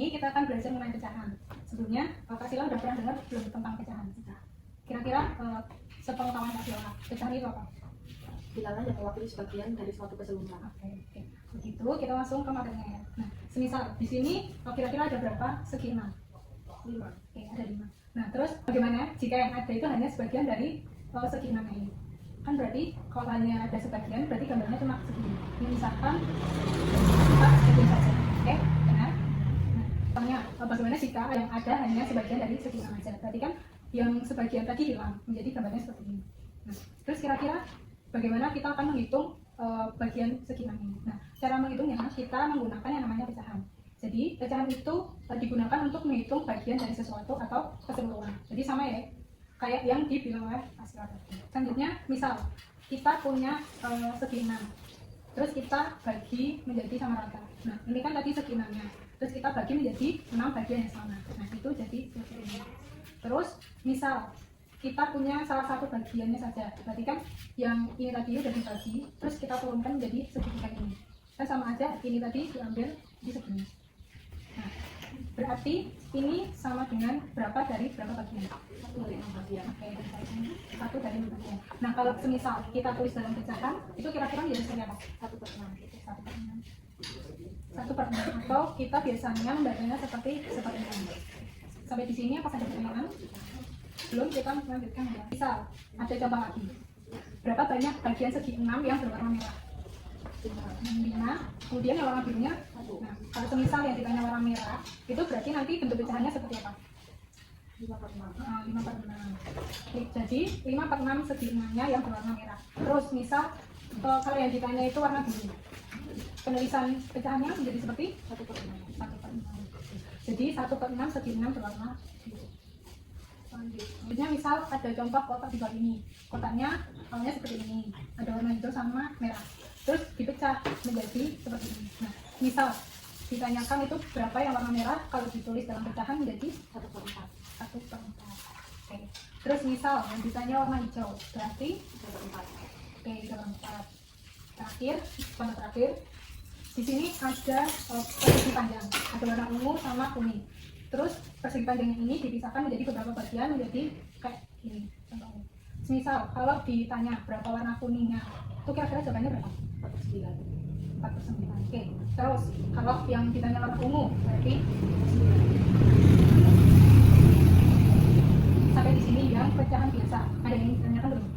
sini kita akan belajar mengenai pecahan. Sebelumnya Kak Sila udah pernah dengar belum tentang pecahan? Kira-kira sepengetahuan Kak Sila, pecahan itu apa? Bilangan yang mewakili sebagian dari suatu keseluruhan. Oke. Begitu, kita langsung ke materinya ya. Nah, semisal di sini kira-kira ada berapa segi 6? 5. Oke, ada 5. Nah, terus bagaimana jika yang ada itu hanya sebagian dari segi 6 ini? Kan berarti kalau hanya ada sebagian, berarti gambarnya cuma segini. Misalkan 4 segini saja. Oke, benar? Nah, contohnya bagaimana jika yang ada hanya sebagian dari segi 6 saja? Berarti kan yang sebagian tadi hilang, menjadi gambarnya seperti ini. Nah, terus kira-kira bagaimana kita akan menghitung bagian segi 6 ini? Nah, cara menghitungnya kita menggunakan yang namanya pecahan. Jadi pecahan itu digunakan untuk menghitung bagian dari sesuatu atau keseluruhan. Jadi sama ya, kayak yang dibilang oleh Asra. Selanjutnya, misal kita punya segi 6, terus kita bagi menjadi sama rata. Nah, ini kan tadi segi 6-nya, terus kita bagi menjadi 6 bagian yang sama. Nah, itu jadi seperti ini. Terus misal kita punya salah satu bagiannya saja, berarti kan yang ini tadi udah dibagi, terus kita turunkan menjadi segitiga ini. Kan sama aja, ini tadi diambil di segini. Nah, berarti ini sama dengan berapa dari berapa bagian? 1 dari 6 bagian. Oke, 1 dari 6 bagian. Nah, kalau semisal kita tulis dalam pecahan, itu kira-kira menjadi seperti apa? 1/6. 1/6. 1/6. Atau kita biasanya membacanya seperti ini. Sampai di sini apa saja pertanyaan? Belum, kita melanjutkan ya. Misal, ada contoh lagi. Berapa banyak bagian segi 6 yang berwarna merah? 5. Kemudian yang warna birunya 1. Nah, kalau semisal yang ditanya warna merah, itu berarti nanti bentuk pecahannya seperti apa? 5/6. 5/6. Jadi 5/6 segi 6-nya yang berwarna merah. Terus misal kalau yang ditanya itu warna biru, penulisan pecahannya menjadi seperti 1/6. 1/6. Jadi 1/6 segi 6 berwarna biru. Selanjutnya misal ada contoh kotak di bawah ini. Kotaknya awalnya seperti ini, ada warna hijau sama merah. Terus dipecah menjadi seperti ini. Nah, misal ditanyakan itu berapa yang warna merah, kalau ditulis dalam pecahan menjadi 1/4. 1/4. Oke. Terus misal yang ditanya warna hijau, berarti 1/4. Oke, 1/4. Terakhir, contoh terakhir. Di sini ada persegi panjang, ada warna ungu sama kuning. Terus persegi panjangnya ini dipisahkan menjadi beberapa bagian menjadi kayak ini contohnya. Misal kalau ditanya berapa warna kuningnya, itu kira-kira jawabannya berapa? 4/9. 4/9. Oke. Terus kalau yang ditanya warna ungu, berarti sampai di sini yang pecahan biasa. Ada yang ditanyakan belum?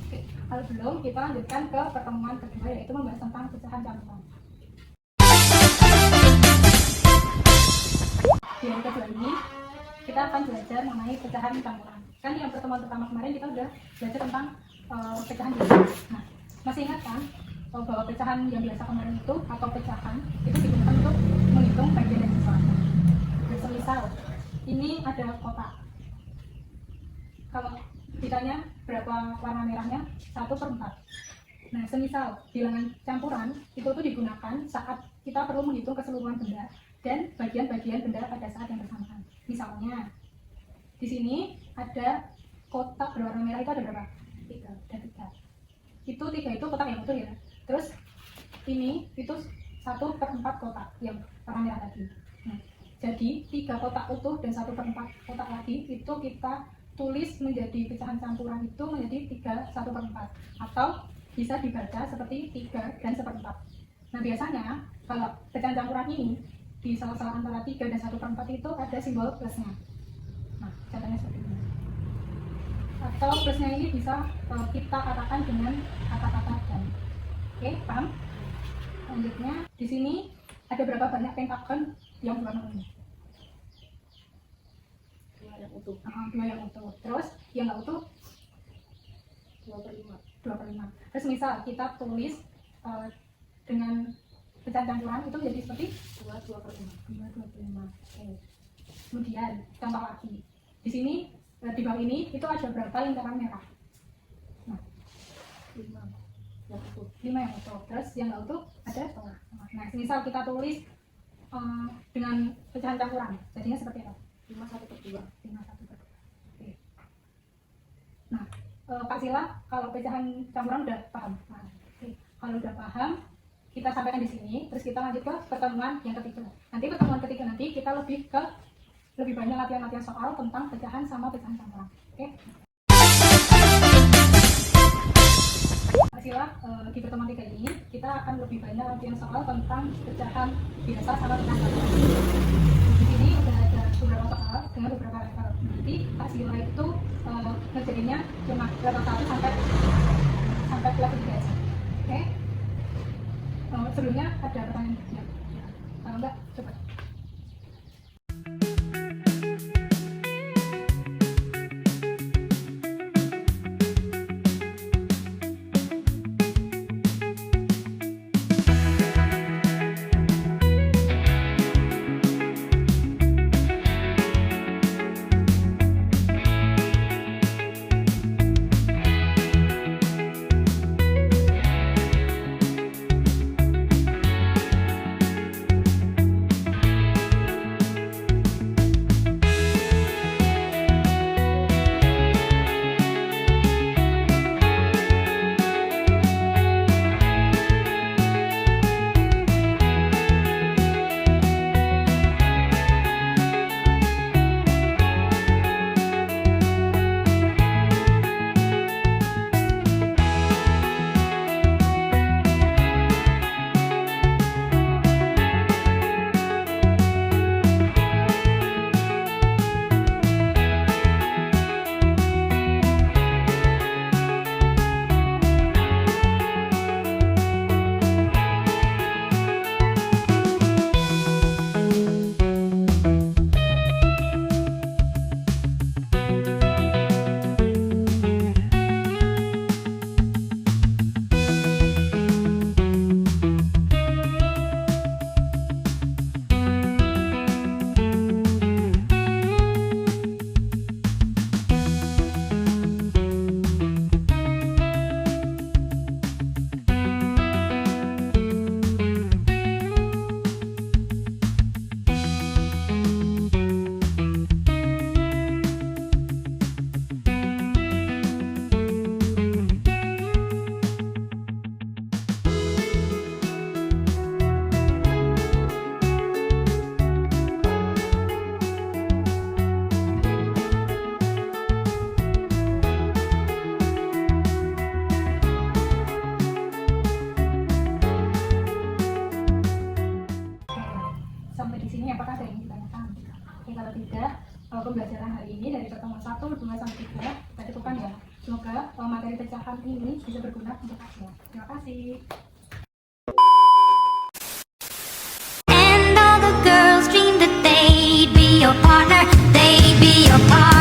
Oke. Kalau belum, kita lanjutkan ke pertemuan kedua, yaitu membahas tentang pecahan campuran. Di hari kedua ini kita akan belajar mengenai pecahan campuran. Kan yang pertemuan pertama kemarin kita udah belajar tentang pecahan biasa. Nah, masih ingat kan bahwa pecahan yang biasa kemarin itu atau pecahan itu digunakan untuk menghitung bagian dari sesuatu. Misal ini ada kotak. Kalau ditanya berapa warna merahnya, 1/4. Nah, semisal bilangan campuran itu tuh digunakan saat kita perlu menghitung keseluruhan benda dan bagian-bagian benda pada saat yang bersamaan. Misalnya, di sini ada kotak berwarna merah, itu ada berapa? 3. Ada 3. Itu 3 itu kotak yang utuh ya. Terus ini itu 1/4 kotak yang warna merah tadi. Nah, jadi 3 kotak utuh dan 1/4 kotak lagi itu kita tulis menjadi pecahan campuran itu menjadi 3 1/4, atau bisa dibaca seperti 3 dan 1/4. Nah, biasanya kalau pecahan campuran ini di sela-sela antara 3 dan 1/4 itu ada simbol plusnya. Nah, contohnya seperti ini. Atau plusnya ini bisa kita katakan dengan kata-kata dan. Oke, paham? Selanjutnya di sini ada berapa banyak pentagon yang berwarna ungu? 2 yang utuh. 2 yang utuh. Terus yang nggak utuh 2/5. 2/5. Terus misal kita tulis dengan pecahan campuran itu menjadi seperti 2/5. 2/5. Oke. Kemudian contoh lagi. Di sini di bawah ini itu ada berapa lingkaran merah? Nah, 5 yang utuh. 5 yang utuh. Terus yang nggak utuh ada setengah. Nah, misal kita tulis dengan pecahan campuran, jadinya seperti apa? 5 1/2. 5 1/2. Oke. Nah, Pak Sila, kalau pecahan campuran udah paham? Nah, oke. Kalau udah paham, kita sampaikan di sini, terus kita lanjut ke pertemuan yang ketiga. Nanti pertemuan ketiga nanti kita lebih banyak latihan-latihan soal tentang pecahan sama pecahan campuran. Oke? Hasilnya di pertemuan ketiga ini kita akan lebih banyak latihan soal tentang pecahan biasa sama pecahan campuran. Di sini udah ada beberapa soal dengan beberapa level. Nanti hasilnya itu ngerjainnya cuma level 1 sampai level 3 aja. Oke? Sebelumnya ada pertanyaan ya. Kalau enggak, coba. Sampai di sini apakah ada yang ditanyakan? Oke, kalau tidak, pembelajaran hari ini dari pertemuan 1, 2, sampai 3 kita cukupkan ya. Semoga materi pecahan ini bisa berguna untuk kalian. Terima kasih. And all the girls dream that they'd be your partner, they'd be your partner.